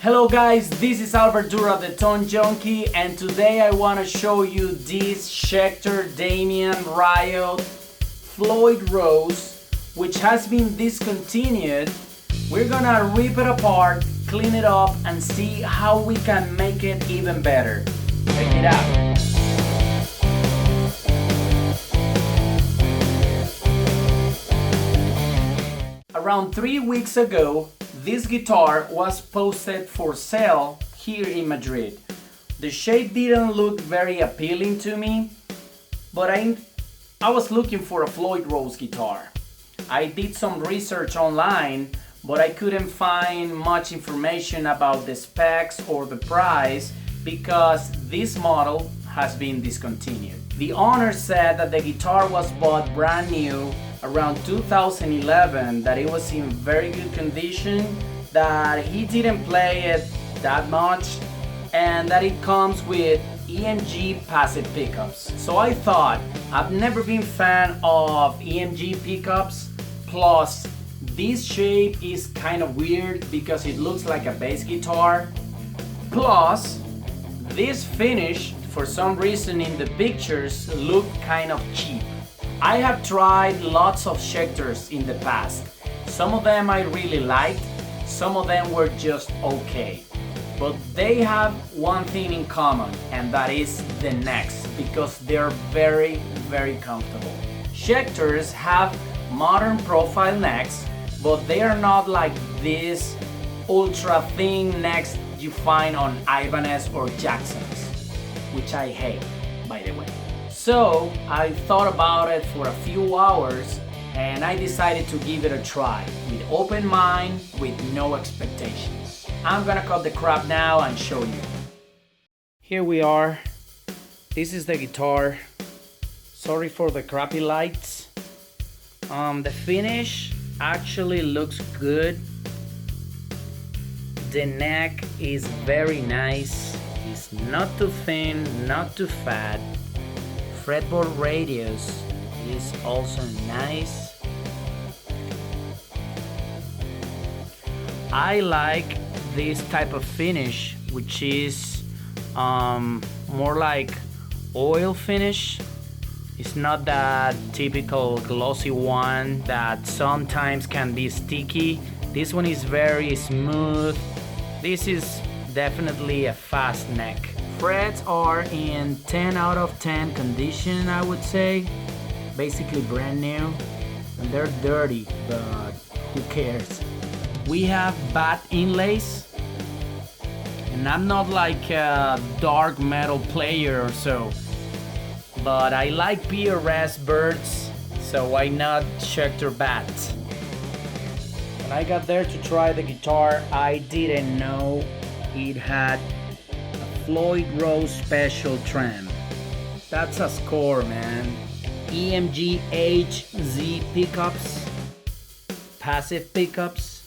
Hello guys, this is Albert Dura, the Tone Junkie, and today I want to show you this Schecter, Damien, Riot, Floyd Rose, which has been discontinued. We're gonna rip it apart, clean it up, and see how we can make it even better. Check it out. Around 3 weeks ago, this guitar was posted for sale here in Madrid. The shape didn't look very appealing to me, but I was looking for a Floyd Rose guitar. I did some research online, but I couldn't find much information about the specs or the price because this model has been discontinued. The owner said that the guitar was bought brand new around 2011, that it was in very good condition, that he didn't play it that much, and that it comes with EMG passive pickups. So I thought, I've never been a fan of EMG pickups, plus this shape is kind of weird because it looks like a bass guitar, plus this finish for some reason in the pictures look kind of cheap. I have tried lots of Schecters in the past. Some of them I really liked, some of them were just okay. But they have one thing in common, and that is the necks, because they're very, very comfortable. Schecters have modern profile necks, but they are not like these ultra thin necks you find on Ibanez or Jackson's, which I hate, by the way. So I thought about it for a few hours and I decided to give it a try with open mind, with no expectations. I'm gonna cut the crap now and show you. Here we are. This is the guitar. Sorry for the crappy lights. The finish actually looks good. The neck is very nice. It's not too thin, not too fat. Fretboard radius is also nice. I like this type of finish, which is more like oil finish. It's not that typical glossy one that sometimes can be sticky. This one is very smooth. This is definitely a fast neck. Frets are in 10 out of 10 condition, I would say. Basically brand new. And they're dirty, but who cares? We have bat inlays. And I'm not like a dark metal player or so, but I like PRS birds, so why not Schecter bats? When I got there to try the guitar, I didn't know it had Floyd Rose special trem. That's a score, man. EMG HZ pickups, passive pickups,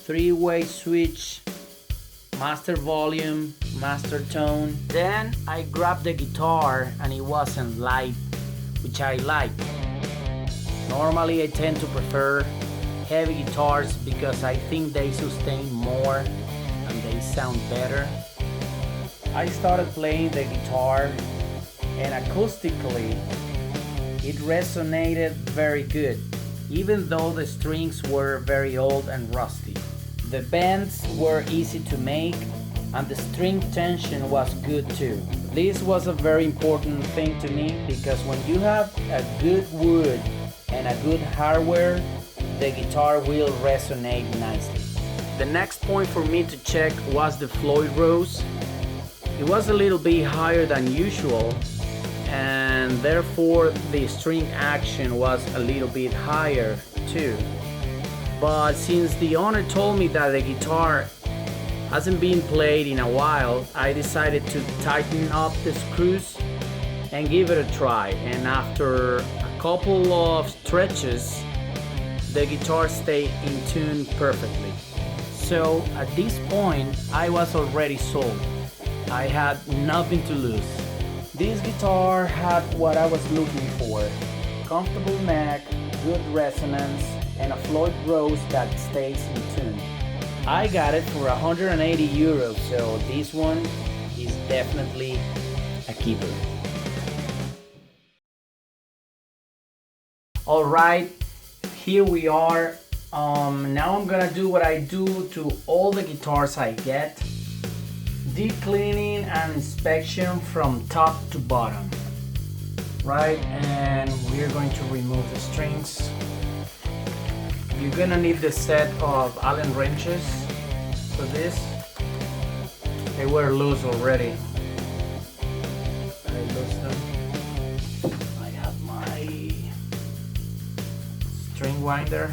3-way switch, master volume, master tone. Then I grabbed the guitar and it wasn't light, which I like. Normally I tend to prefer heavy guitars because I think they sustain more and they sound better. I started playing the guitar and acoustically it resonated very good, even though the strings were very old and rusty. The bends were easy to make and the string tension was good too. This was a very important thing to me because when you have a good wood and a good hardware, the guitar will resonate nicely. The next point for me to check was the Floyd Rose. It was a little bit higher than usual and therefore the string action was a little bit higher too. But since the owner told me that the guitar hasn't been played in a while, I decided to tighten up the screws and give it a try. And after a couple of stretches, the guitar stayed in tune perfectly. So at this point, I was already sold. I had nothing to lose. This guitar had what I was looking for. Comfortable neck, good resonance, and a Floyd Rose that stays in tune. I got it for 180 euros, so this one is definitely a keeper. All right, here we are. Now I'm gonna do what I do to all the guitars I get. Deep cleaning and inspection from top to bottom. Right, and we're going to remove the strings. You're gonna need the set of Allen wrenches for this. They were loose already. I loosed them. I have my string winder.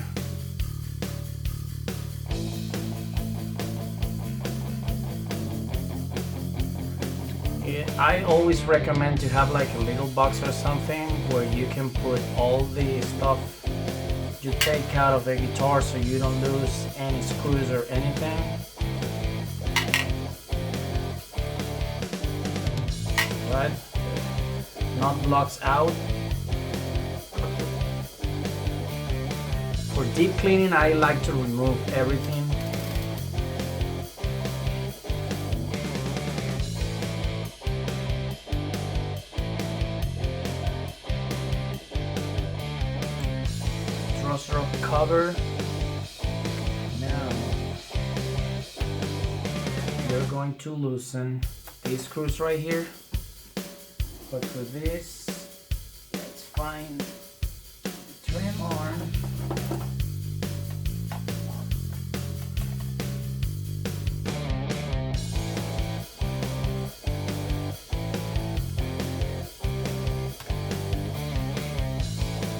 I always recommend to have like a little box or something where you can put all the stuff you take out of the guitar so you don't lose any screws or anything. Right? Not blocks out. For deep cleaning, I like to remove everything. Cover. Now you're going to loosen these screws right here, but for this, let's find the trim arm.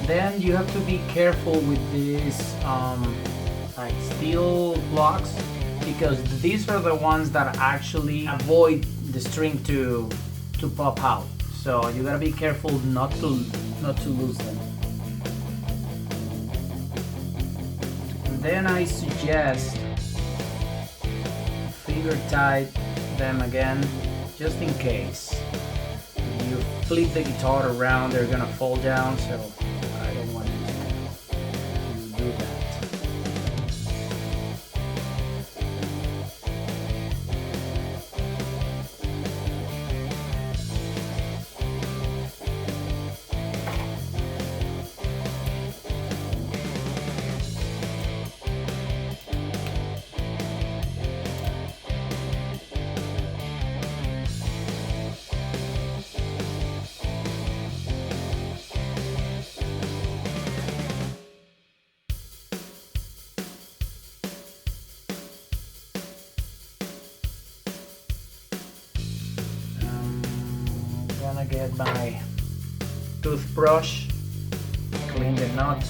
Then you have to be careful with these like steel blocks, because these are the ones that actually avoid the string to pop out. So you gotta be careful not to lose them. And then I suggest finger tight them again, just in case. If you flip the guitar around, they're gonna fall down. So I don't want you to do that. Get my toothbrush, clean the nut.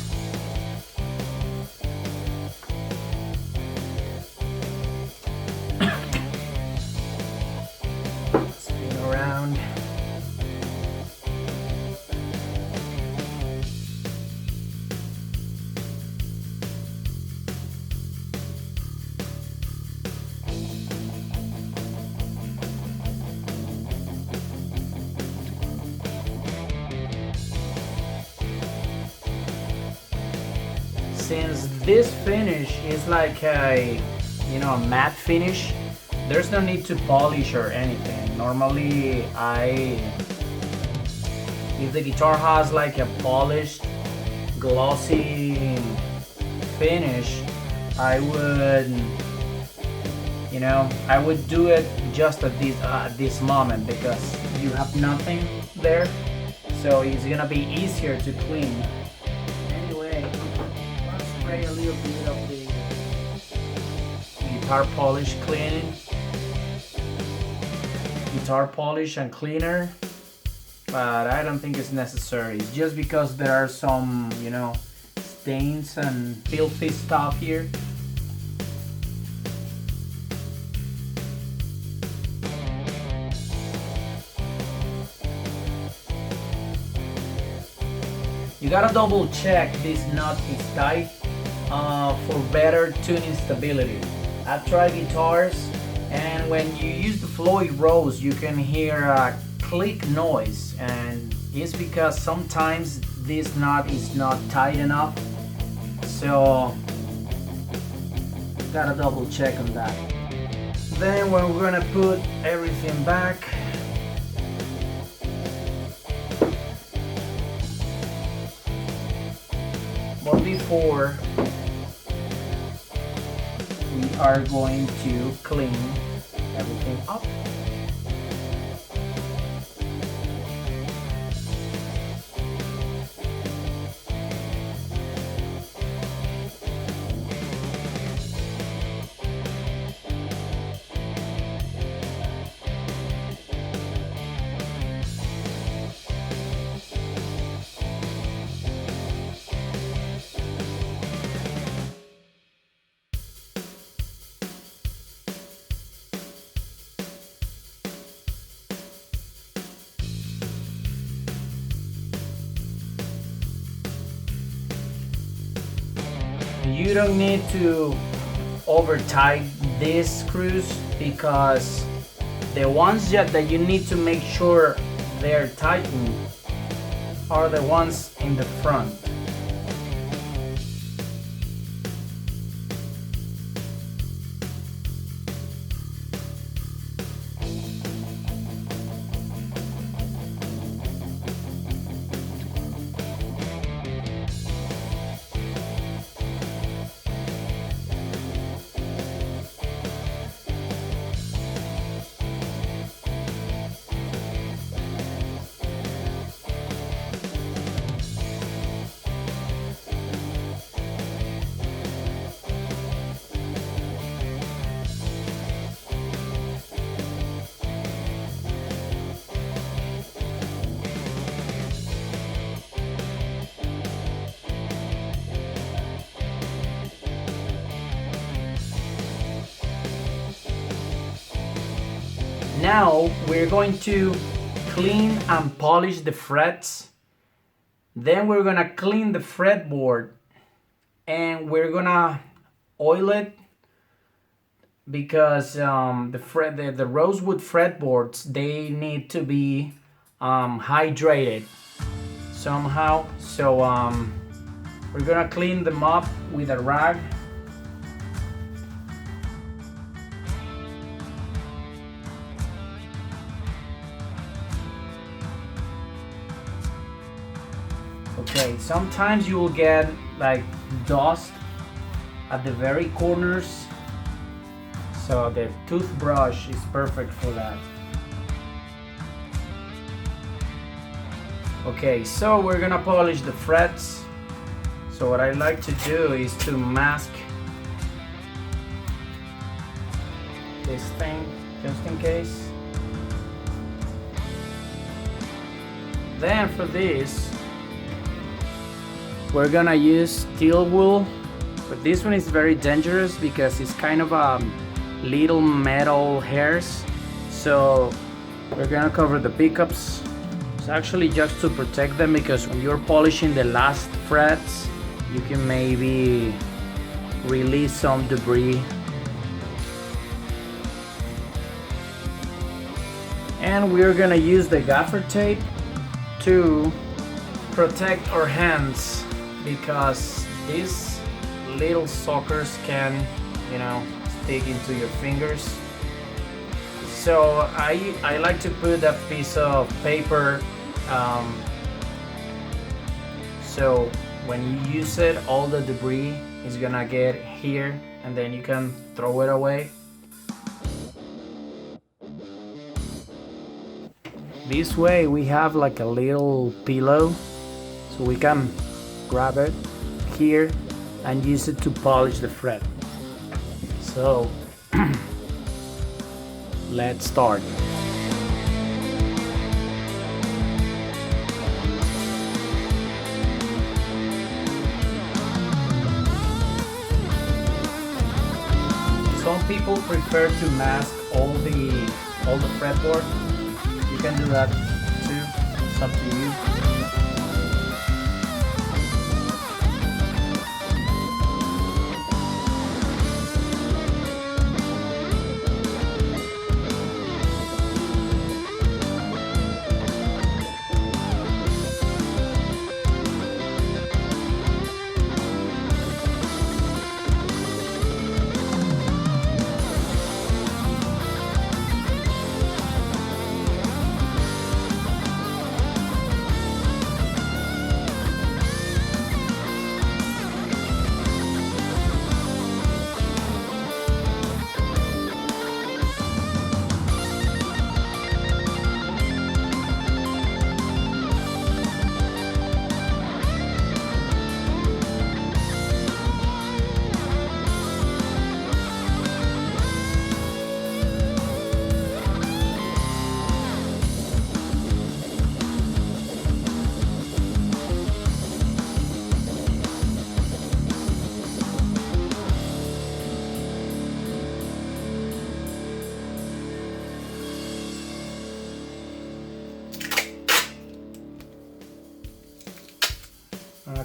Spin around. Since this finish is like a, a matte finish, there's no need to polish or anything. Normally, if the guitar has like a polished, glossy finish, I would do it just at this moment, because you have nothing there, so it's gonna be easier to clean. Spray a little bit of the guitar polish cleaning, guitar polish and cleaner, but I don't think it's necessary. It's just because there are some, stains and filthy stuff here. You gotta double check this nut is tight for better tuning stability. I've tried guitars, and when you use the Floyd Rose, you can hear a click noise, and it's because sometimes this nut is not tight enough. So Gotta double check on that. Then when we're gonna put everything back, but before we are going to clean everything up. You don't need to over tighten these screws, because the ones that you need to make sure they're tightened are the ones in the front. Now we're going to clean and polish the frets. Then we're gonna clean the fretboard and we're gonna oil it, because the rosewood fretboards, they need to be hydrated somehow. So we're gonna clean them up with a rag. Okay, sometimes you will get like dust at the very corners, so the toothbrush is perfect for that. Okay, so we're gonna polish the frets. So what I like to do is to mask this thing just in case. Then for this, we're gonna use steel wool, but this one is very dangerous because it's kind of little metal hairs. So we're gonna cover the pickups. It's actually just to protect them, because when you're polishing the last frets, you can maybe release some debris. And we're gonna use the gaffer tape to protect our hands, because these little suckers can, stick into your fingers. So I like to put a piece of paper, so when you use it, all the debris is gonna get here, and then you can throw it away. This way we have like a little pillow, so we can grab it here and use it to polish the fret. So let's start. Some people prefer to mask all the fretboard. You can do that too, it's up to you.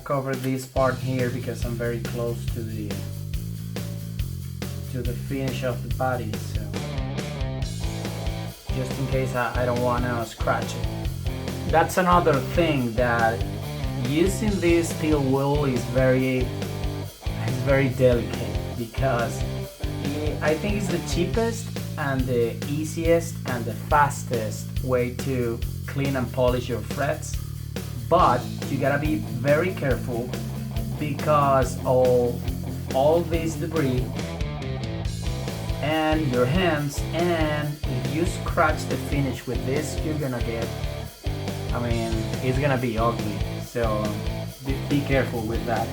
cover this part here because I'm very close to the finish of the body, so just in case I don't want to scratch it. That's another thing, that using this steel wool is very delicate, because I think it's the cheapest and the easiest and the fastest way to clean and polish your frets, but you gotta be very careful because all this debris and your hands, and if you scratch the finish with this, you're gonna get, I mean, it's gonna be ugly, so be careful with that.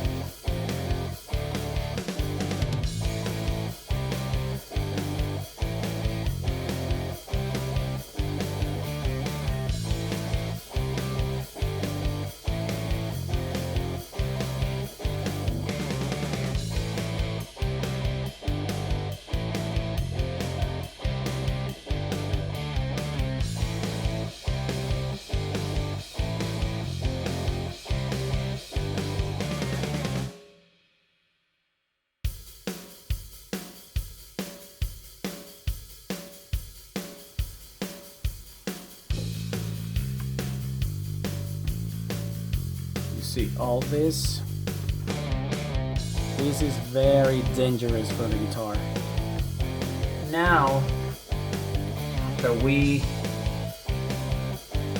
See all this is very dangerous for the guitar. Now, after we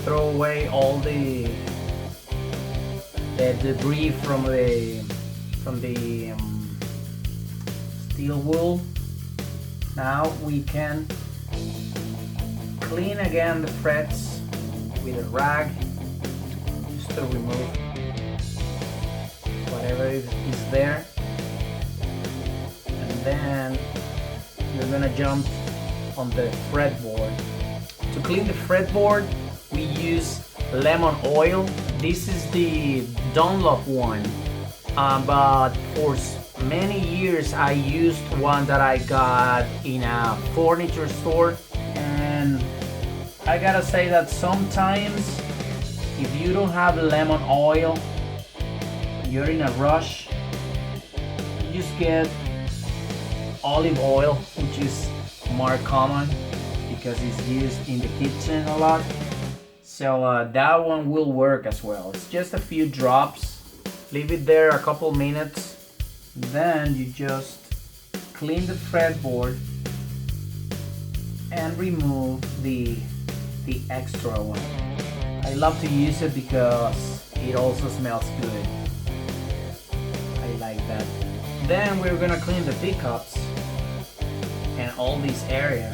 throw away all the debris from the steel wool, now we can clean again the frets with a rag, just to remove whatever is there, and then you're gonna jump on the fretboard. To clean the fretboard, we use lemon oil. This is the Dunlop one, but for many years I used one that I got in a furniture store, and I gotta say that sometimes if you don't have lemon oil, you're in a rush, you just get olive oil, which is more common because it's used in the kitchen a lot. So that one will work as well. It's just a few drops, leave it there a couple minutes, then you just clean the fretboard and remove the extra one. I love to use it because it also smells good. Like that. Then we're gonna clean the pickups and all this area.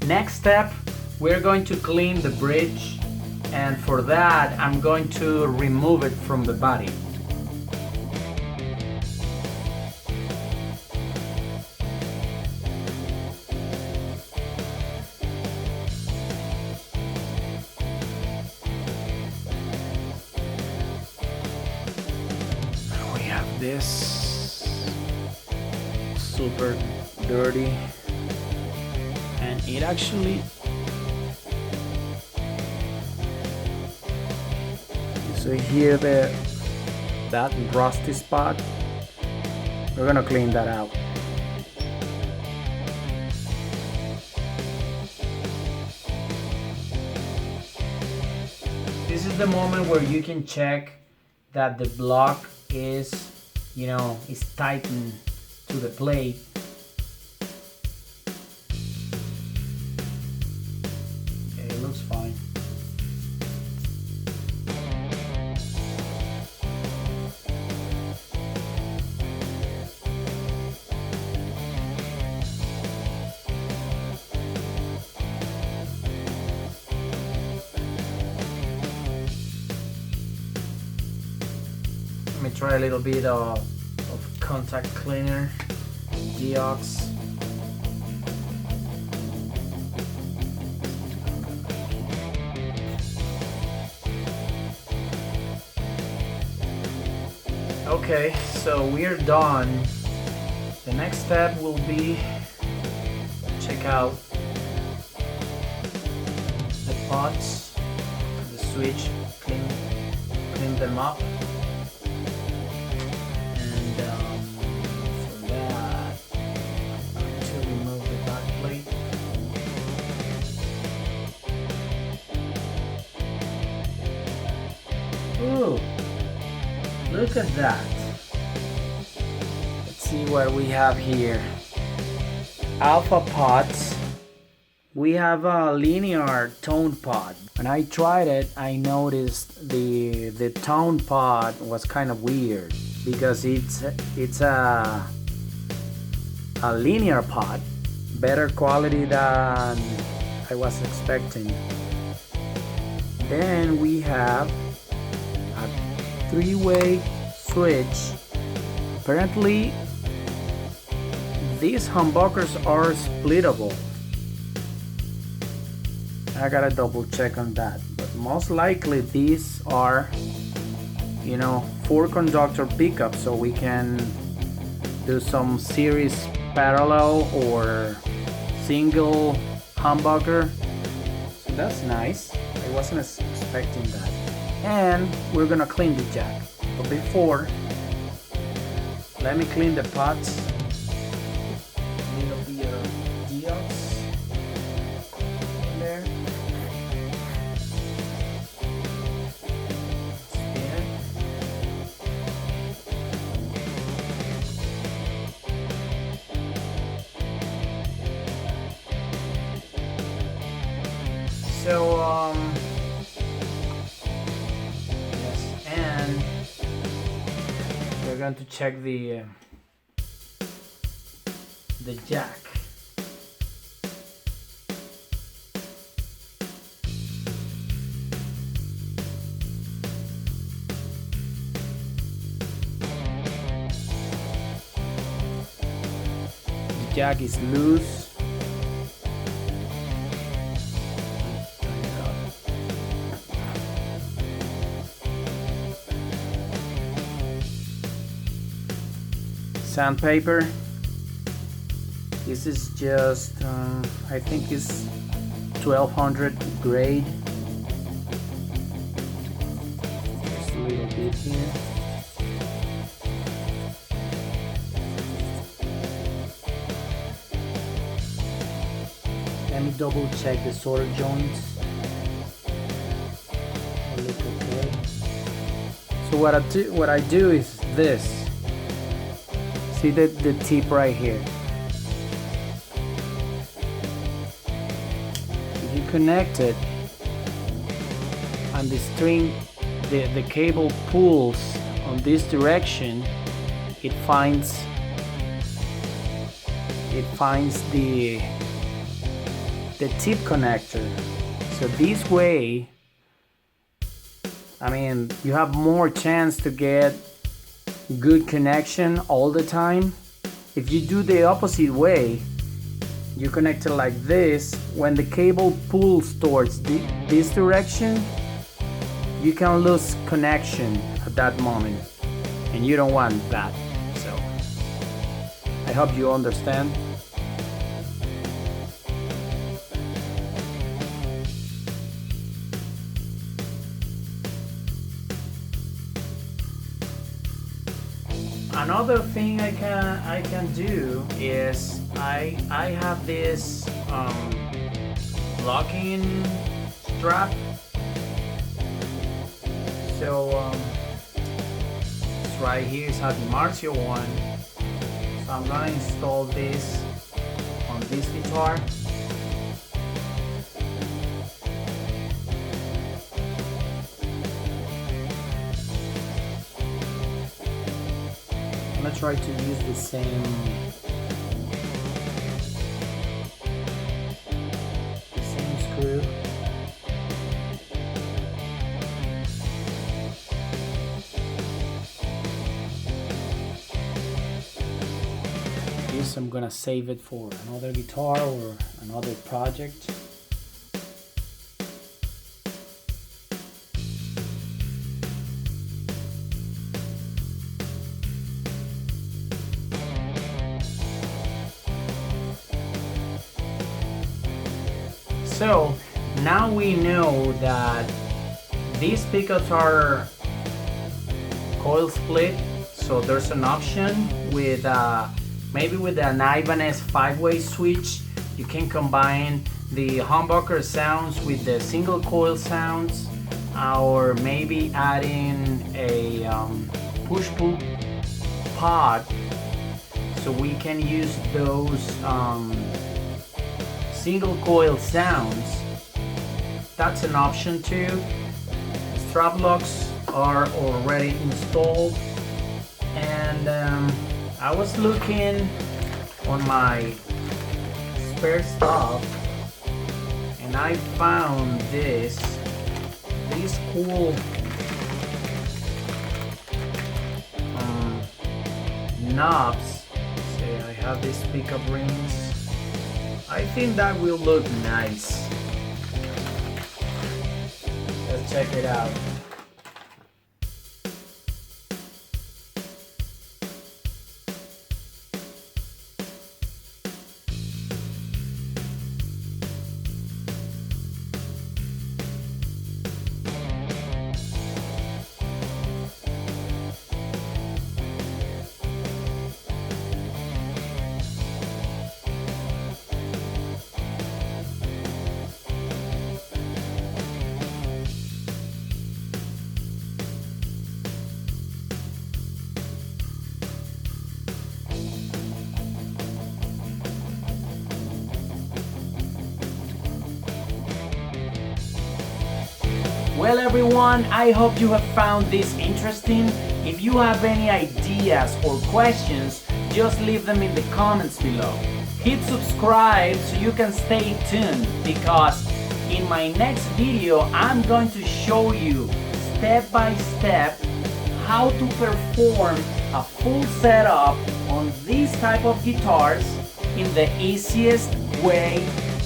Next step, we're going to clean the bridge, and for that I'm going to remove it from the body. This super dirty, and it actually, so here that rusty spot, we're gonna clean that out. This is the moment where you can check that the block is tightened to the plate. Okay, it looks fine. Let me try a little bit of contact cleaner, Deox. Okay, so we're done. The next step will be check out pots, the switch, clean them up, and for that I'm going to remove the back plate. Ooh, look at that. Let's see what we have here. Alpha pots. We have a linear tone pot. When I tried it, I noticed the tone pot was kind of weird because it's a linear pot, better quality than I was expecting. Then we have a 3-way switch. Apparently, these humbuckers are splittable. I gotta double check on that, but most likely these are, 4-conductor pickups, so we can do some series parallel or single humbucker. So that's nice. I wasn't expecting that. And we're gonna clean the jack. But before, let me clean the pots. A little bit of deox in there. So yes, and we're going to check the jack. The jack is loose. Sandpaper. This is just I think it's 1200 grade. Just a little bit here. Let me double check the solder joints. They look okay. So what I do is this. See the tip right here. If you connect it and the string, the cable pulls on this direction, it finds the tip connector. So this way, you have more chance to get good connection all the time. If you do the opposite way, you connect it like this, when the cable pulls towards this direction, you can lose connection at that moment, and you don't want that. So I hope you understand. Another thing I can do is I have this locking strap. So it's right here. It's a Marcio one. So I'm gonna install this on this guitar. I'm gonna try to use the same screw. This I'm gonna save it for another guitar or another project. So now we know that these pickups are coil split, so there's an option with maybe with an Ibanez 5-way switch you can combine the humbucker sounds with the single coil sounds, or maybe adding a push-pull pod so we can use those single coil sounds. That's an option too. Strap locks are already installed, and I was looking on my spare stuff and I found these cool knobs. See, I have these pickup rings. I think that will look nice. Let's check it out. Well everyone, I hope you have found this interesting. If you have any ideas or questions, just leave them in the comments below. Hit subscribe so you can stay tuned, because in my next video I'm going to show you step by step how to perform a full setup on these type of guitars in the easiest way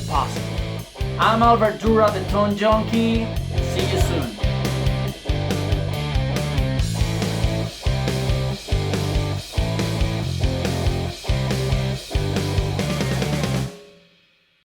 possible. I'm Albertura, the Tone Junkie. See you soon.